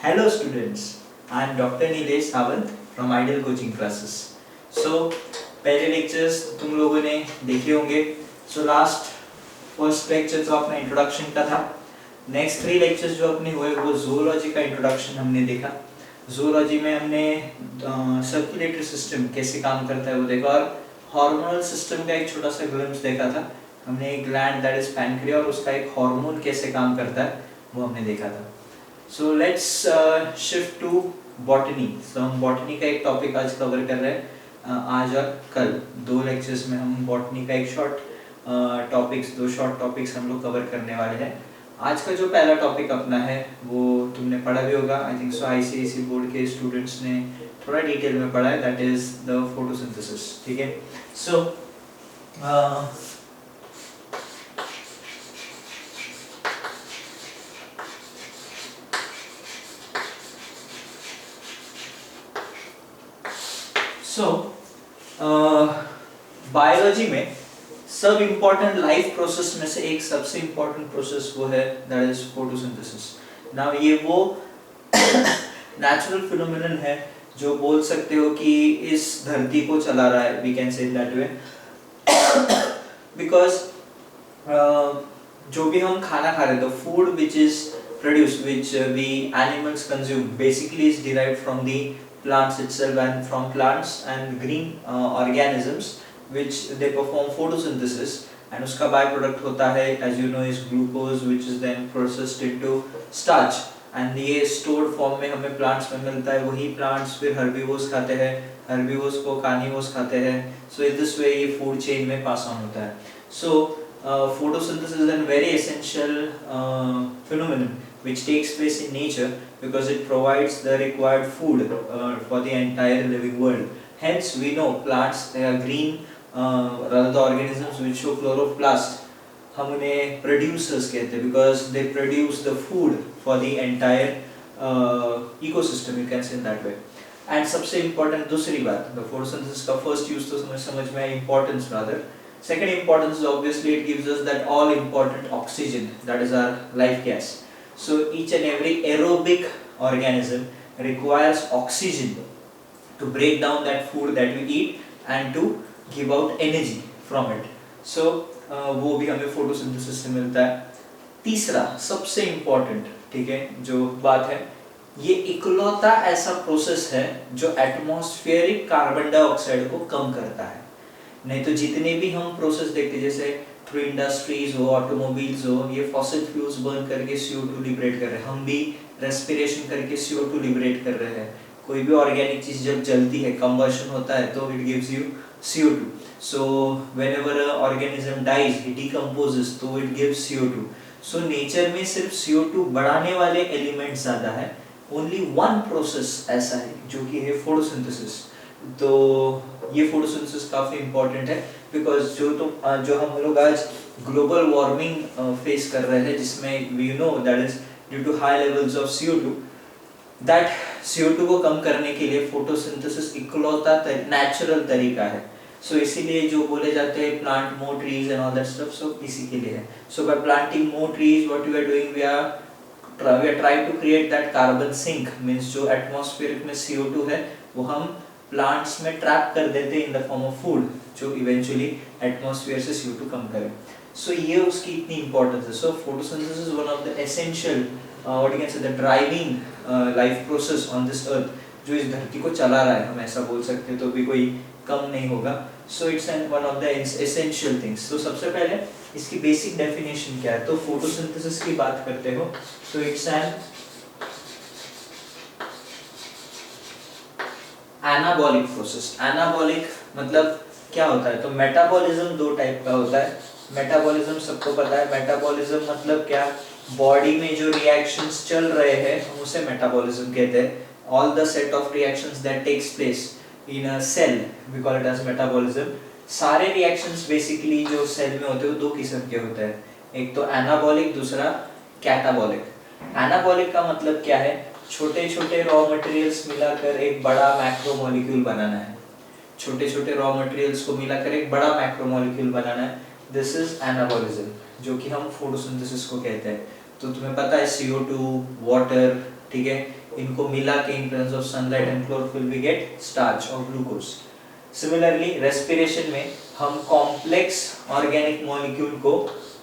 Hello students, I am Dr. Nilesh Sawant from Ideal Coaching Classes. So पहले lectures तुम लोगों ने देखे होंगे. So लास्ट फर्स्ट लेक्चर तो अपना इंट्रोडक्शन का था. नेक्स्ट 3 लेक्चर्स जो अपने हुए वो जूलॉजी का इंट्रोडक्शन हमने देखा. जूलॉजी में हमने सर्कुलेटरी सिस्टम कैसे काम करता है वो देखा और हार्मोनल सिस्टम का एक छोटा सा ग्लिम्स देखा था. हमने एक ग्लैंड दैट इज पैनक्रिया और उसका एक हार्मोन कैसे काम करता है वो हमने देखा था. So let's shift to botany. So हम botany का एक टॉपिक आज कवर कर रहे हैं. आज और कल 2 लेक्चर्स में हम botany का एक दो शॉर्ट टॉपिक्स हम लोग कवर करने वाले हैं. आज का जो पहला टॉपिक अपना है वो तुमने पढ़ा भी होगा. I think so ICSE board के स्टूडेंट्स ने थोड़ा डिटेल में पढ़ा है. That is the photosynthesis. ठीक है. सो बायोलॉजी में सब इम्पोर्टेंट लाइफ प्रोसेस में से एक सबसे इम्पोर्टेंट प्रोसेस वो है दैट इज फोटोसिंथेसिस. नाउ ये वो नेचुरल फिनोमेनन है जो बोल सकते हो कि इस धरती को चला रहा है. We can say that way because जो भी हम खाना खा रहे हैं, the food which is produced which we animals consume basically is derived from the plants itself and from plants and green organisms which they perform photosynthesis and उसका by product होता है as you know is glucose which is then processed into starch and ये stored form में हमें plants में मिलता है. वही plants फिर herbivores खाते हैं, herbivores को carnivores खाते हैं. So in this way ये food chain में pass on होता है. So photosynthesis is a very essential phenomenon which takes place in nature because it provides the required food for the entire living world. Hence we know plants, they are green, rather the organisms which show chloroplast हम उन्हें producers कहते हैं because they produce the food for the entire ecosystem, you can say that way. And सबसे important दूसरी बात, the photosynthesis का first use तो समझ में आया, importance rather. Second importance is obviously it gives us that all important oxygen, that is our life gas. So each and every aerobic organism requires oxygen to break down that food that we eat and to give out energy from it. So वो भी हमें photosynthesis से मिलता है. तीसरा सबसे important, ठीक है, जो बात है, ये इकलौता ऐसा प्रोसेस है जो एटमॉस्फेरिक कार्बन डाइऑक्साइड को कम करता है. नहीं तो जितने भी हम प्रोसेस देखते हैं जैसे थ्रू इंडस्ट्रीज हो, ऑटोमोबाइल्स हो, ये फॉसिल फ्यूल्स बर्न करके CO2 लिबरेट कर रहे हैं. हम भी रेस्पिरेशन करके CO2 लिबरेट कर रहे हैं. कोई भी ऑर्गेनिक चीज जब जलती है, कंबशन होता है, तो it gives you CO2. So whenever a organism dies, it decomposes, तो it gives CO2. So nature में सिर्फ CO2 बढ़ाने वाले एलिमेंट्स ज्यादा है. ओनली वन प्रोसेस ऐसा है जो कि है फोटोसिंथेसिस. तो ये फोटोसिंथेसिस काफी इंपॉर्टेंट है बिकॉज जो हम लोग आज ग्लोबल वार्मिंग फेस कर रहे हैं जिसमें we know that is due to high levels of CO2. That CO2 को कम करने के लिए फोटोसिंथेसिस इकलौता नेचुरल तरीका है. सो इसीलिए जो बोले जाते हैं plant more trees and all that stuff, so इसी के लिए है. So by planting more trees what we are doing, we are trying to create that carbon sink. Means जो एटमॉस्फेयर में CO2 है वो हम प्लांट्स में ट्रैप कर देते हैं in the form of food जो इवेंचुअली एटमॉस्फेयर से CO2 कम करे. सो ये उसकी इतनी इंपॉर्टेंस है. सो photosynthesis is one of the essential what you can say the driving life process on this earth जो इस धरती को चला रहा है, हम ऐसा बोल सकते हैं, तो भी कोई कम नहीं होगा. So it's one of the essential things. तो सबसे पहले इसकी बेसिक डेफिनेशन क्या है. तो फोटोसिंथेसिस की बात करते हो तो it's an anabolic process. Anabolic मतलब क्या होता है. तो मेटाबॉलिज्म 2 टाइप का होता है. मेटाबॉलिज्म सबको पता है. मेटाबॉलिज्म मतलब क्या, बॉडी में जो रिएक्शंस चल रहे हैं हम उसे मेटाबॉलिज्म कहते हैं. All the set of reactions that takes place in a cell we call it as metabolism. सारे रिएक्शंस बेसिकली जो सेल में होते हैं वो 2 किस्म के होते हैं. एक तो एनाबॉलिक, दूसरा कैटाबॉलिक. एनाबॉलिक का मतलब क्या है, छोटे छोटे रॉ मटेरियल्स मिलाकर एक बड़ा मैक्रोमोलिक्यूल बनाना है. छोटे छोटे रॉ मटेरियल्स को मिलाकर एक बड़ा मैक्रोमोलिक्यूल बनाना है. दिस इज एनाबॉलिज्म जो कि हम फोटोसिंथेसिस को कहते हैं. तो तुम्हें पता है CO2, वाटर, ठीक है, इनको मिला के in presence of sunlight and chlorophyll we get starch और ग्लूकोज। सिमिलरली रेस्पिरेशन में हम कॉम्प्लेक्स ऑर्गेनिक मॉलिक्यूल को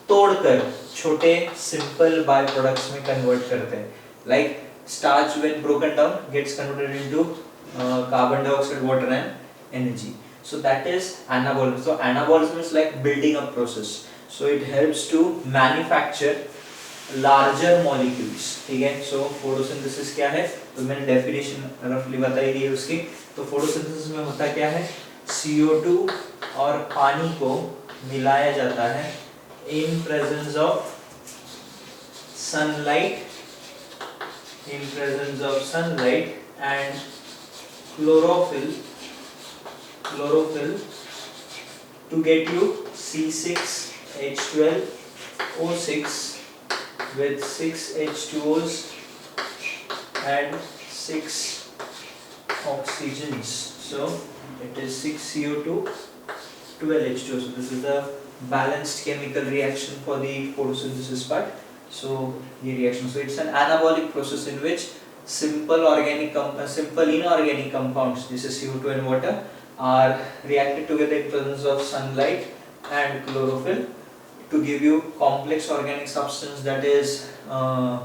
तोड़कर छोटे सिंपल बाय प्रोडक्ट्स में कन्वर्ट करते हैं। Like starch when broken down gets converted into carbon dioxide, water and energy. So that is anabolism. So anabolism is like building up process. So it helps to manufacture larger molecules. ठीक है. So photosynthesis क्या है? तो मैंने definition roughly बताई दी है उसकी. तो photosynthesis में होता क्या है? CO2 और पानी को मिलाया जाता है in presence of sunlight, and chlorophyll to get you C6H12O6 with 6 H2Os and 6 oxygens. So it is 6 CO2, 12 H2O. So this is the balanced chemical reaction for the photosynthesis part. So the reaction. So it's an anabolic process in which simple inorganic compounds, this is CO2 and water, are reacted together in presence of sunlight and chlorophyll to give you complex organic substance, that is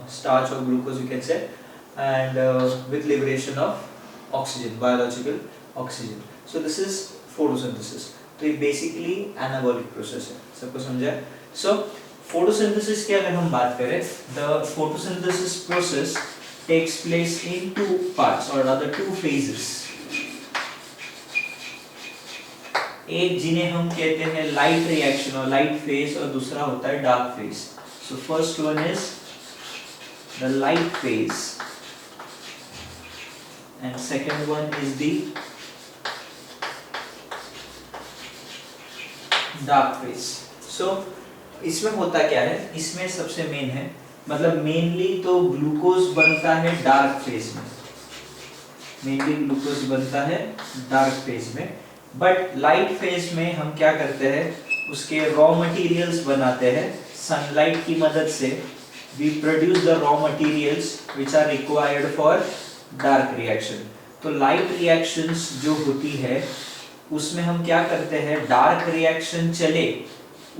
starch or glucose you can say, and with liberation of oxygen, biological oxygen. So this is photosynthesis. तो ये basically anabolic process है, सबको समझा? So photosynthesis की अगर हम बात करें, the photosynthesis process takes place in two parts or rather two phases. एक जिन्हें हम कहते हैं लाइट रिएक्शन और लाइट फेज, और दूसरा होता है dark phase. So first one is the light phase and second one is the dark phase. So इसमें होता क्या है, इसमें सबसे मेन है, मतलब मेनली तो ग्लूकोज बनता है डार्क फेज में, बट लाइट फेज में हम क्या करते हैं, उसके रॉ मटेरियल्स बनाते हैं सनलाइट की मदद से. We produce the raw materials which are required for dark reaction. तो लाइट रिएक्शंस जो होती है उसमें हम क्या करते हैं, डार्क रिएक्शन चले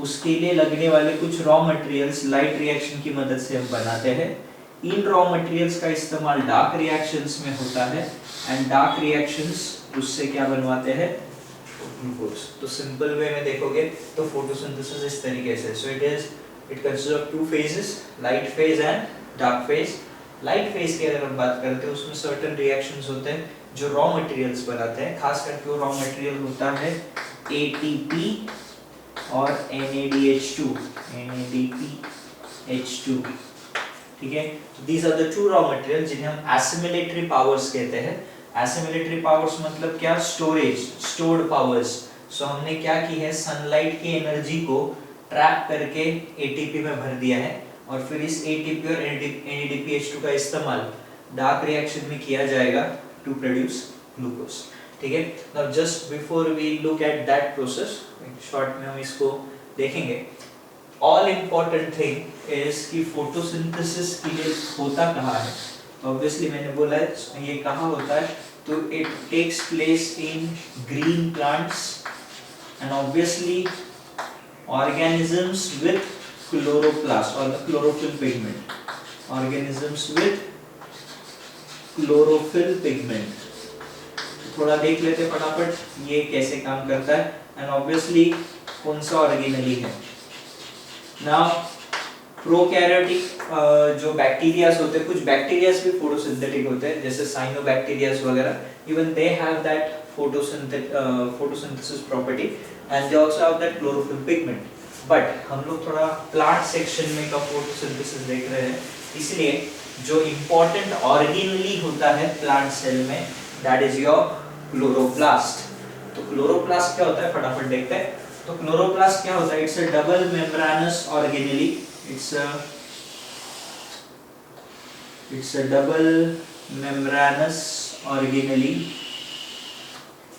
उसके लिए लगने वाले कुछ रॉ मटेरियल्स लाइट रिएक्शन की मदद से हम बनाते हैं. इन रॉ मटेरियल्स का इस्तेमाल डार्क रिएक्शंस में होता है एंड डार्क रिएक्शंस उससे क्या बनवाते हैं, ग्लूकोज. तो सिंपल वे में देखोगे तो फोटोसिंथेसिस इस तरीके से. So it consist of two phases, light phase and dark phase. Light phase की अगर हम बात करते हैं उसमें सर्टेन रिएक्शंस होते हैं जो रॉ मटेरियल्स बनाते हैं. खास करके वो रॉ मटेरियल होता है ATP और NADH2. ठीक है. तो these are the two raw materials जिन्हें हम assimilatory powers कहते हैं. assimilatory powers मतलब क्या, stored powers. सो हमने क्या की है, सनलाइट की एनर्जी को ट्रैप करके ATP में भर दिया है और फिर इस ATP और NADPH2 का इस्तेमाल डार्क रिएक्शन में किया जाएगा टू प्रोड्यूस ग्लूकोज. ठीक है. Now just before we look at that process, short में हम इसको देखेंगे. ऑल इम्पोर्टेंट थिंग इज कि फोटोसिंथेसिस के लिए होता कहाँ है. ऑब्वियसली मैंने बोला है ये कहाँ होता है, तो it takes place in green plants and obviously organisms with chloroplast or the chlorophyll pigment. Organisms with chlorophyll pigment. थोड़ा देख लेते फटाफट ये कैसे काम करता है एंड ऑब्वियसली कौन सा ऑर्गेनली है. नाउ प्रोकैरियोटिक जो बैक्टीरियाज होते हैं, कुछ बैक्टीरियाज भी फोटोसिंथेटिक होते हैं जैसे साइनोबैक्टीरियाज वगैरह, even they have that photosynthesis property and they also have that chlorophyll pigment. But हम लोग थोड़ा प्लांट सेक्शन में का फोटोसिंथेसिस देख रहे हैं, इसलिए जो इम्पोर्टेंट ऑर्गेनली होता है प्लांट सेल में, दैट इज योर क्लोरोप्लास्ट. तो क्लोरोप्लास्ट क्या होता है फटाफट देखते हैं. तो क्लोरोप्लास्ट क्या होता है, it's a double membranous organelle. It's a double membranous organelle,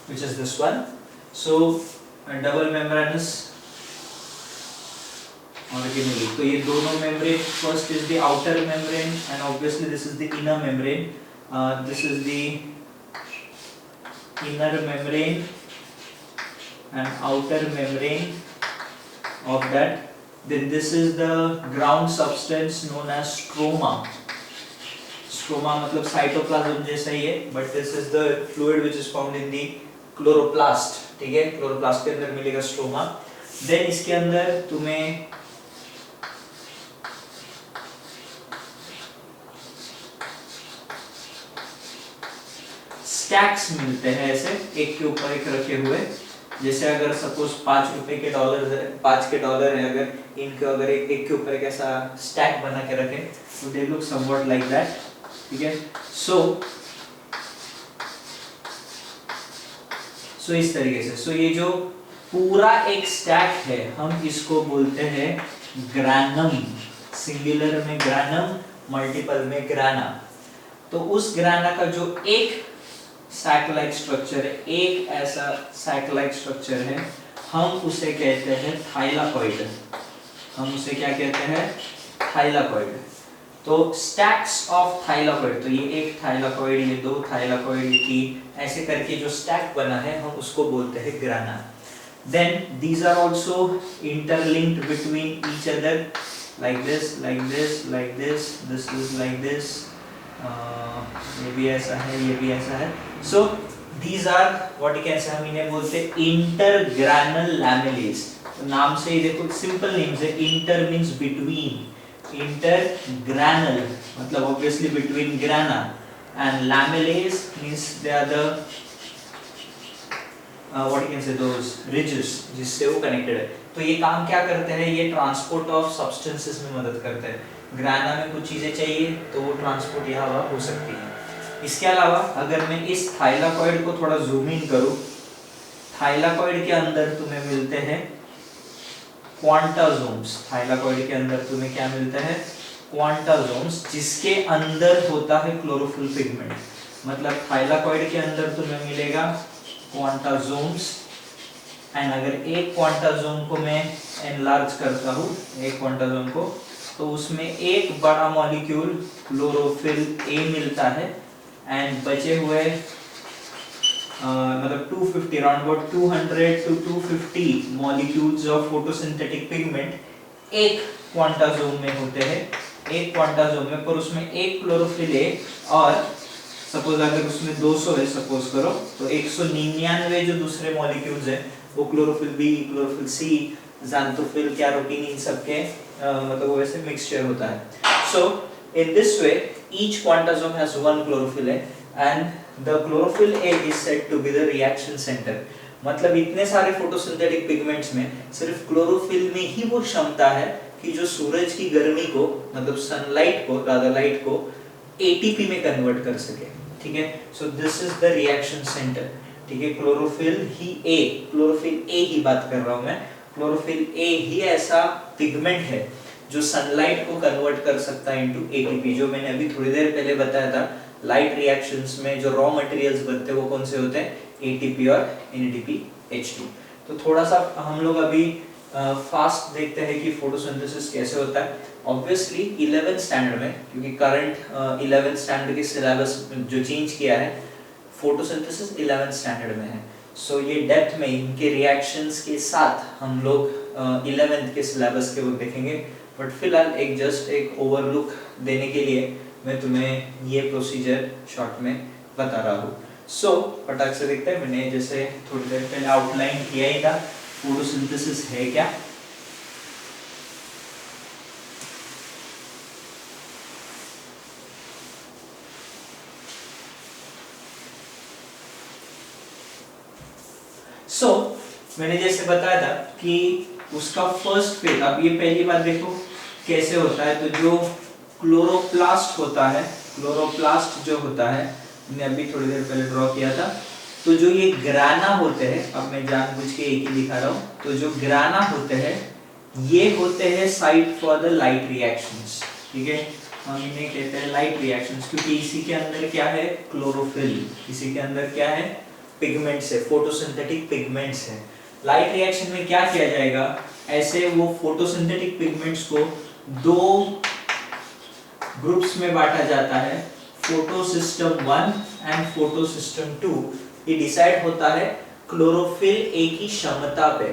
which is this one. So a double membranous organelle. तो ये दोनों membrane, first is the outer membrane and obviously this is the inner membrane. This is the inner membrane and outer membrane of that. Then this is the ground substance known as stroma. Stroma मतलब cytoplasm जैसा ही है, but this is the fluid which is found in the chloroplast. ठीक है, chloroplast के अंदर मिलेगा stroma. Then इसके अंदर तुम्हें स्टैक्स मिलते हैं ऐसे एक के ऊपर एक रखे हुए. जैसे अगर सपोज 5 रुपए के डॉलर है, 5 के डॉलर है, अगर इनको अगर एक के ऊपर एक ऐसा स्टैक बना के रखे तो they look somewhat like that. ठीक है, सो इस तरीके से. सो ये जो पूरा एक स्टैक है हम इसको बोलते हैं ग्रैनम. सिंगुलर में ग्रैनम, मल्टीपल में ग्राना. तो उस ग्राना का जो एक सैक लाइक स्ट्रक्चर है, एक ऐसा सैक लाइक स्ट्रक्चर है, हम उसे कहते हैं थाइलाकॉइड. हम उसे क्या कहते हैं? थाइलाकॉइड. तो स्टैक्स ऑफ थाइलाकॉइड, तो ये एक थाइलाकॉइड, ये 2 थाइलाकॉइड, ये 3, ऐसे करके जो स्टैक बना है हम उसको बोलते हैं grana. Then these are also interlinked between each other like this, like this, like this, this is like this, ये भी ऐसा है, ये भी ऐसा है. So these are what you can say, हम इन्हें बोलते हैं intergranal lamellae. तो नाम से ही देखो, सिंपल नेम्स है. inter means between, intergranal मतलब obviously between grana, and lamellae means they are the what you can say, those ridges जिससे वो कनेक्टेड है. तो ये काम क्या करते हैं? ये ट्रांसपोर्ट ऑफ सब्सटेंसेस में मदद करते हैं. ग्राना में कुछ चीजें चाहिए तो वो ट्रांसपोर्ट यहाँ हो सकती है. इसके अलावा अगर मैं इस थाइलाकॉइड को थोड़ा जूम इन करूँ, थाइलाकॉइड के अंदर तुम्हें मिलते हैं क्वांटासोम्स. थाइलाकॉइड के अंदर तुम्हें क्या मिलता है? क्वांटासोम्स, जिसके अंदर होता है क्लोरोफिल पिगमेंट. मतलब थाइलाकॉइड के अंदर तुम्हें मिलेगा क्वांटासोम्स. एंड अगर एक क्वांटासोम को मैं एनलार्ज करता हूँ, एक क्वांटासोम को, तो उसमें एक बड़ा मॉलिक्यूल क्लोरोफिल ए मिलता है. एंड बचे हुए मतलब 250, around about 200 to 250 molecules of photosynthetic pigment एक क्वांटासोम में होते हैं. एक क्वांटासोम में, पर उसमें एक क्लोरोफिल ए, और सपोज अगर उसमें 200 है सपोज करो, तो 199 जो दूसरे मॉलिक्यूल्स हैं वो chlorophyll b, chlorophyll c, xanthophyll, carotene, इन सब के मतलब वो वैसे मिक्सचर होता है. So in this way each quantasome has one chlorophyll a, and the chlorophyll a is said to be the reaction centre. मतलब इतने सारे फोटोसिंथेटिक पिगमेंट्स में सिर्फ क्लोरोफिल में ही वो क्षमता है कि जो सूरज की गर्मी को, मतलब सनलाइट को, रादर लाइट को एटीपी में कन्वर्ट कर सके. ठीक है, so this is the reaction centre. ठीक है, क्लोरोफिल ए ही बात कर रहा हूं मैं. क्लोरोफिल ए ही ऐसा पिगमेंट है जो सनलाइट को कन्वर्ट कर सकता है इनटू एटीपी. जो मैंने अभी थोड़ी देर पहले बताया था, लाइट रिएक्शंस में जो रॉ मटेरियल्स बनते हैं वो कौन से होते हैं? एटीपी और एनएडीपी H2. तो थोड़ा सा हम लोग अभी फास्ट देखते हैं कि फोटोसिंथेसिस कैसे होता है. ऑब्वियसली 11th स्टैंडर्ड में, क्योंकि करंट 11th स्टैंडर्ड के सिलेबस जो चेंज किया है, फोटोसिंथेसिस 11th स्टैंडर्ड में है. सो ये डेप्थ में इनके रिएक्शंस के साथ हम लोग 11th के सिलेबस के वक्त देखेंगे. बट फिलहाल एक ओवरलुक देने के लिए मैं तुम्हें ये प्रोसीजर शॉर्ट में बता रहा हूँ. सो फटाक से देखते हैं. मैंने जैसे थोड़ी देर पहले आउटलाइन किया ही था फोटोसिंथेसिस है क्या. मैंने जैसे बताया था कि उसका फर्स्ट फेज, अब ये पहली बार देखो कैसे होता है. तो जो क्लोरोप्लास्ट होता है, क्लोरोप्लास्ट जो होता है, मैंने अभी थोड़ी देर पहले ड्रॉ किया था. तो जो ये ग्राना होते हैं, अब मैं जानबूझ के एक ही दिखा रहा हूँ. तो जो ग्राना होते हैं ये होते हैं site for the light reactions. ठीक है, हम इन्हें कहते हैं लाइट रिएक्शंस, क्योंकि इसी के अंदर क्या है? क्लोरोफिल. इसी के अंदर क्या है? पिगमेंट्स है, फोटोसिंथेटिक पिगमेंट्स है. लाइट रिएक्शन में क्या किया जाएगा? ऐसे वो फोटोसिंथेटिक पिगमेंट्स को 2 ग्रुप्स में बांटा जाता है. फोटोसिस्टम 1 एंड फोटोसिस्टम 2, ये डिसाइड होता है क्लोरोफिल ए की क्षमता पे।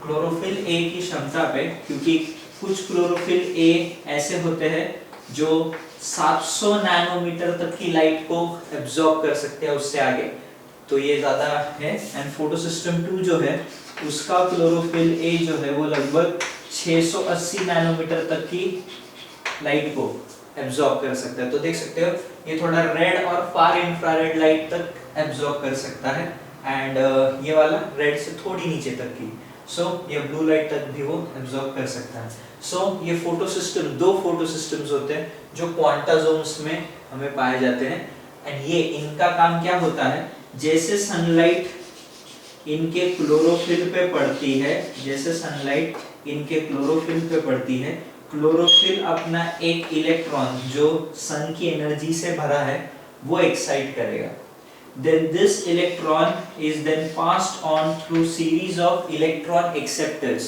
क्लोरोफिल ए की क्षमता पे, क्योंकि कुछ क्लोरोफिल ए ऐसे होते हैं जो 700 नैनोमीटर तक की लाइट को एब्जॉर्ब कर सकते हैं, उससे आगे तो ये ज्यादा है। एंड फोटोसिस्टम 2 जो है उसका क्लोरोफिल ए जो है वो लगभग 680 नैनोमीटर तक की लाइट को एब्जॉर्ब कर सकता है। तो देख सकते हो ये थोड़ा रेड और फार इंफ्रारेड लाइट तक एब्जॉर्ब कर सकता है, एंड ये वाला रेड से थोड़ी नीचे तक की, ये ब्लू लाइट तक भी वो एब्जॉर्ब कर सकता है। ये फोटोसिस्टम, दो फोटोसिस्टम्स होते हैं जो क्वांटा जोन्स में हमें पाए जाते हैं, एंड ये इनका काम क्या होता है, जैसे सनलाइट इनके क्लोरोफिल पे पड़ती है, जैसे सनलाइट इनके क्लोरोफिल पे पड़ती है, क्लोरोफिल अपना एक इलेक्ट्रॉन जो सन की एनर्जी से भरा है वो एक्साइट करेगा। Then this electron is then passed on through series of electron acceptors.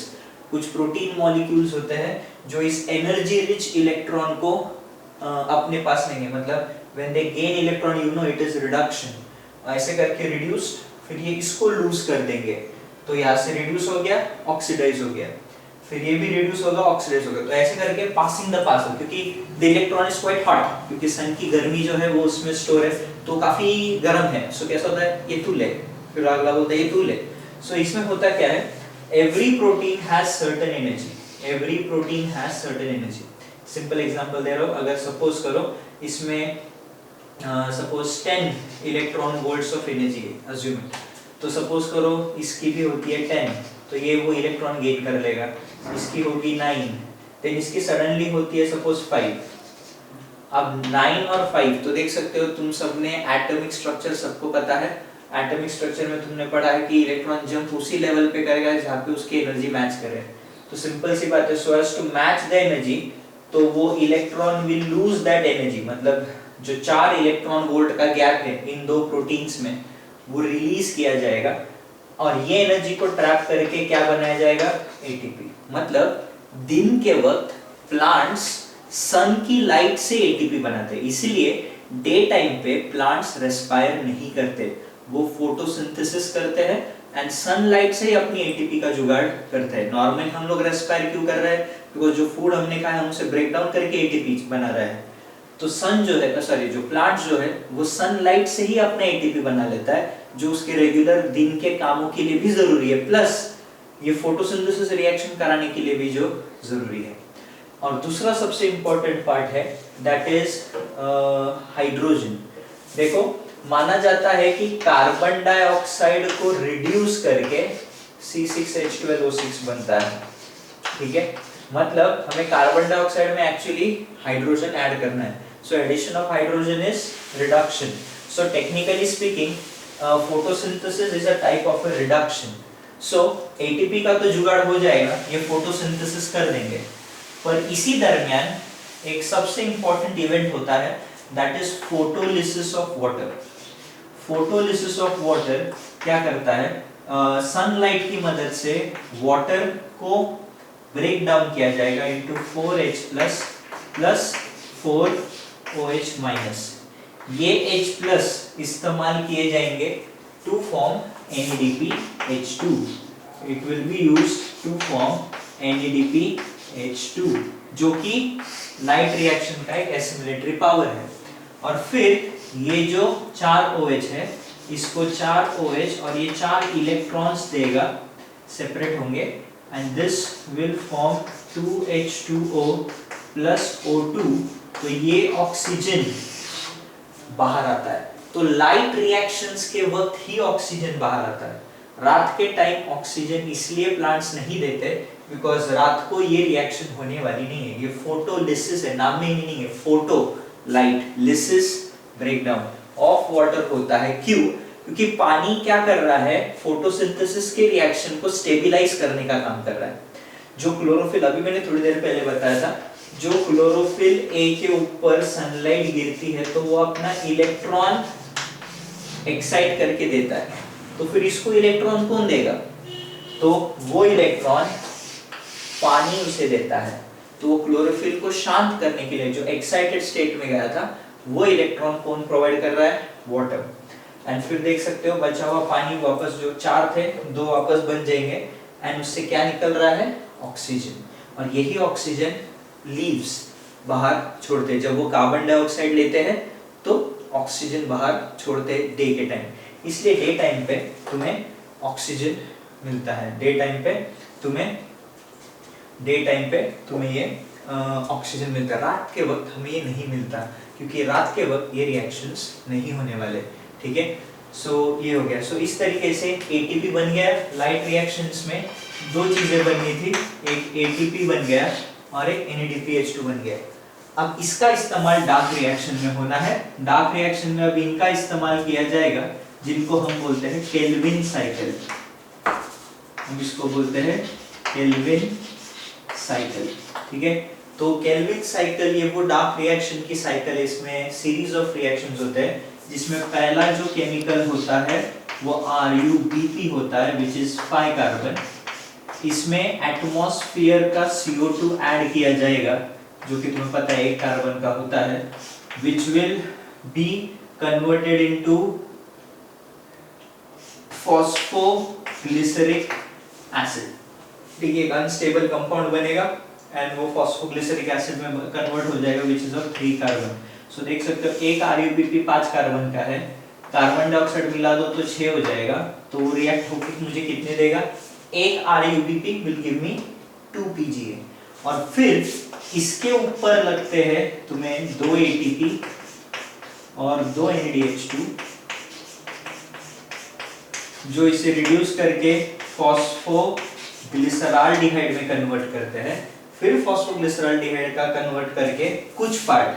कुछ प्रोटीन मॉलिक्यूल्स होते हैं जो इस एनर्जी रिच इलेक्ट्रॉन को अपने पास लेंगे, मतलब when they gain electron, you know it is reduction, ऐसे करके reduced, फिर ये इसको लूज कर देंगे, तो यहाँ से रिड्यूस हो गया, ऑक्सीडाइज हो गया, फिर ये भी रिड्यूस होगा, ऑक्सीडाइज होगा, तो ऐसे करके पासिंग द पार्टिकल, क्योंकि the electron is quite hot, क्योंकि सन की गर्मी जो है वो उसमें स्टोर है, तो काफी गर्म है। कैसा होता है, ये तू ले, फिर अगला बोलता है ये तू ले। इसमें होता क्या है, every protein has certain energy, every protein has certain energy. Simple example दे रहा हूं, अगर सपोज करो इसमें suppose 10 electron volts of energy है अज्यूम, तो सपोज करो इसकी भी होती है 10, तो ये वो इलेक्ट्रॉन गेन कर लेगा, इसकी होगी 9, देन इसकी सडनली होती है सपोज 5। अब 9 और 5 तो देख सकते हो तुम सबने एटॉमिक स्ट्रक्चर सबको पता है, एटॉमिक स्ट्रक्चर में तुमने पढ़ा है कि इलेक्ट्रॉन जंप उसी लेवल पे करेगा जहाँ पे उसकी एनर्जी मैच करे। तो सिंपल सी बात है, so as to match the energy, तो वो electron will lose that energy, मतलब जो 4 इलेक्ट्रॉन वोल्ट का गैप है इन दो प्रोटीन्स में वो रिलीज किया जाएगा, और ये एनर्जी को ट्रैप करके क्या बनाया जाएगा, एटीपी। मतलब दिन के वक्त प्लांट्स सन की लाइट से एटीपी बनाते हैं, इसीलिए डे टाइम पे प्लांट्स रेस्पायर नहीं करते, वो फोटोसिंथेसिस करते हैं एंड सनलाइट से ही अपनी एटीपी का जुगाड़ करते हैं। नॉर्मली हम लोग रेस्पायर क्यों कर रहे हैं, बिकॉज़ जो फूड हमने खाया हम उसे ब्रेक डाउन करके एटीपी बना रहे हैं। तो सन जो है, सॉरी जो प्लांट जो है वो सनलाइट से ही अपना एटीपी बना लेता है, जो उसके रेगुलर दिन के कामों के लिए भी जरूरी है, प्लस ये फोटोसिंथेसिस रिएक्शन कराने के लिए भी जो जरूरी है। और दूसरा सबसे इंपॉर्टेंट पार्ट है दैट इज हाइड्रोजन। देखो माना जाता है कि कार्बन डाइऑक्साइड को रिड्यूस करके C6H12O6 बनता है, ठीक है, मतलब हमें कार्बन डाइऑक्साइड में एक्चुअली हाइड्रोजन ऐड करना है। So addition of hydrogen is reduction. So technically speaking photosynthesis is a type of a reduction. So ATP का तो जुगाड़ हो जाएगा, ये फोटोसिंथेसिस कर देंगे, पर इसी दरमियान एक सबसे इंपॉर्टेंट इवेंट होता है that is photolysis of water. Photolysis of water क्या करता है, सनलाइट की मदद से वाटर को ब्रेक डाउन किया जाएगा into 4H plus 4OH minus. ये H प्लस इस्तेमाल किए जाएंगे to form NADPH2। It will be used to form NADPH2, जो कि लाइट रिएक्शन का एक एसिमिलेटरी पावर है। और फिर ये जो 4OH है, इसको 4OH और ये 4 इलेक्ट्रॉन्स देगा, सेपरेट होंगे, and this will form 2H2O plus O2, तो ये ऑक्सीजन बाहर आता है। तो लाइट रिएक्शंस के वक्त ही ऑक्सीजन बाहर आता है, रात के टाइम ऑक्सीजन इसलिए प्लांट्स नहीं देते बिकॉज रात को ये रिएक्शन होने वाली नहीं है, ये फोटोलिसिस है, नाम में ही नहीं है, photo light, lysis breakdown of water होता है। क्यों? क्योंकि पानी क्या कर रहा है, फोटोसिंथेसिस के रिएक्शन को स्टेबलाइज करने का काम कर रहा है। जो क्लोरोफिल, अभी मैंने थोड़ी देर पहले बताया था, जो क्लोरोफिल ए के ऊपर सनलाइट गिरती है तो वो अपना इलेक्ट्रॉन एक्साइट करके देता है, तो फिर इसको इलेक्ट्रॉन कौन देगा, तो वो इलेक्ट्रॉन पानी उसे देता है। तो वो क्लोरोफिल को शांत करने के लिए, जो एक्साइटेड स्टेट में गया था वो इलेक्ट्रॉन कौन प्रोवाइड कर रहा है? वाटर। एंड फिर देख सकते हो बचा हुआ पानी वापस जो 4 थे 2 वापस बन जाएंगे एंड उससे क्या निकल रहा है? ऑक्सीजन। और यही ऑक्सीजन लीव्स बाहर छोड़ते हैं। जब वो कार्बन डाइऑक्साइड लेते हैं तो ऑक्सीजन बाहर छोड़ते हैं डे के टाइम। इसलिए डे टाइम पे तुम्हें ऑक्सीजन मिलता है। डे टाइम पे तुम्हें ये ऑक्सीजन मिलता है। रात के वक्त हमें ये नहीं मिलता क्योंकि रात के वक्त ये रिएक्शंस नहीं होने वाले। ठीक है, सो ये हो गया। सो इस तरीके से एटीपी बन गया। लाइट रिएक्शंस में 2 चीजें बननी थी, एक एटीपी बन गया और एक NADPH2 बन गया। अब इसका इस्तेमाल डार्क रिएक्शन में होना है। डार्क रिएक्शन में अब इनका इस्तेमाल किया जाएगा जिनको हम बोलते हैं केल्विन साइकिल। हम इसको बोलते हैं केल्विन साइकिल। ठीक है, तो केल्विन साइकिल ये वो डार्क रिएक्शन की साइकिल है। इसमें सीरीज ऑफ रिएक्शंस होते हैं जिसमें पहला जो केमिकल होता है वो RuBP होता है विच इज 5 कार्बन। इसमें एटमॉस्फेयर का CO2 ऐड किया जाएगा जो कि तुम्हें पता है 1 कार्बन का होता है, which will be converted into phosphoglyceric acid. ठीक है, एक अनस्टेबल कंपाउंड बनेगा एंड वो फॉस्फोग्लिसरिक एसिड में कन्वर्ट हो जाएगा विच इज ऑफ 3 कार्बन। सो देख सकते हो एक RuBP 5 कार्बन का है, कार्बन डाइऑक्साइड मिला दो तो 6 हो जाएगा। तो वो रिएक्ट होकर मुझे कितने देगा? एक RuBP will give me 2 PGA। और फिर इसके ऊपर लगते हैं तुम्हें 2 ATP और 2 NADH2 जो इसे रिड्यूस करके फॉस्फोग्लिसराल्डिहाइड में कन्वर्ट करते हैं। फिर फॉस्फोग्लिसराल्डिहाइड का कन्वर्ट करके कुछ पार्ट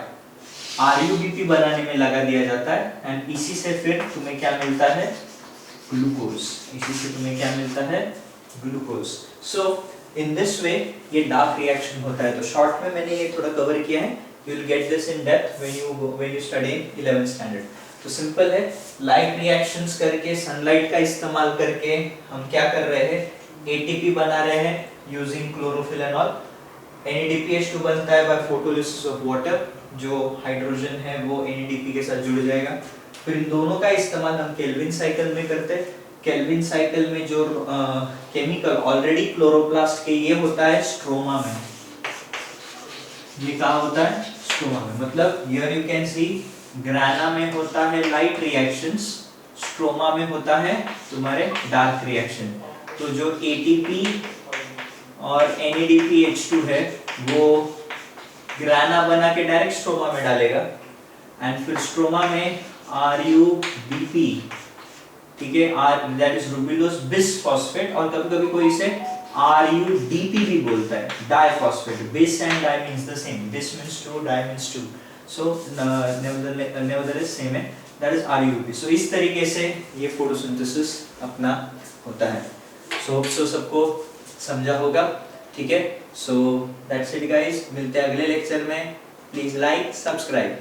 RuBP बनाने में लगा दिया जाता है एंड इसी से फिर तुम्हें क्या मिलता है? ग्लूकोज। इसी से तुम्हें क्या मिलता है? ग्लूकोज। सो इन दिस वे ये डार्क रिएक्शन होता है। तो शॉर्ट में मैंने ये थोड़ा कवर किया है। You will get this in depth when you study in 11th standard. तो सिंपल है, लाइट रिएक्शंस करके सनलाइट का इस्तेमाल करके हम क्या कर रहे हैं? ATP बना रहे हैं using chlorophyll and all. NADPH2 बनता है बाय फोटोलिसिस ऑफ वाटर, जो हाइड्रोजन है वो NADP के साथ जुड़ जाएगा। फिर इन दोनों का इस्तेमाल हम केल्विन साइकिल में करते हैं। केल्विन साइकिल में जो केमिकल ऑलरेडी क्लोरोप्लास्ट के ये होता है स्ट्रोमा में। ये कहाँ होता है? स्ट्रोमा में। मतलब हियर यू कैन सी ग्राना में होता है लाइट रिएक्शंस, स्ट्रोमा में होता है तुम्हारे डार्क रिएक्शन। तो जो ATP और NADPH2 है वो ग्राना बना के डायरेक्ट स्ट्रोमा में डालेगा एंड फिर स्ट्रोमा में RuBP, ठीक है, दैट इज रुबिलोस बिसफॉस्फेट, और कभी-कभी कोई इसे RuDP भी बोलता है, diphosphate. Bis and di means the same, bis means 2, di means 2, so nevertheless same है, दैट इज RuBP। सो इस तरीके से ये फोटोसिंथेसिस अपना होता है। सो सबको समझा होगा, ठीक है। सो दैट्स इट गाइस, मिलते हैं अगले लेक्चर में। Please like, subscribe.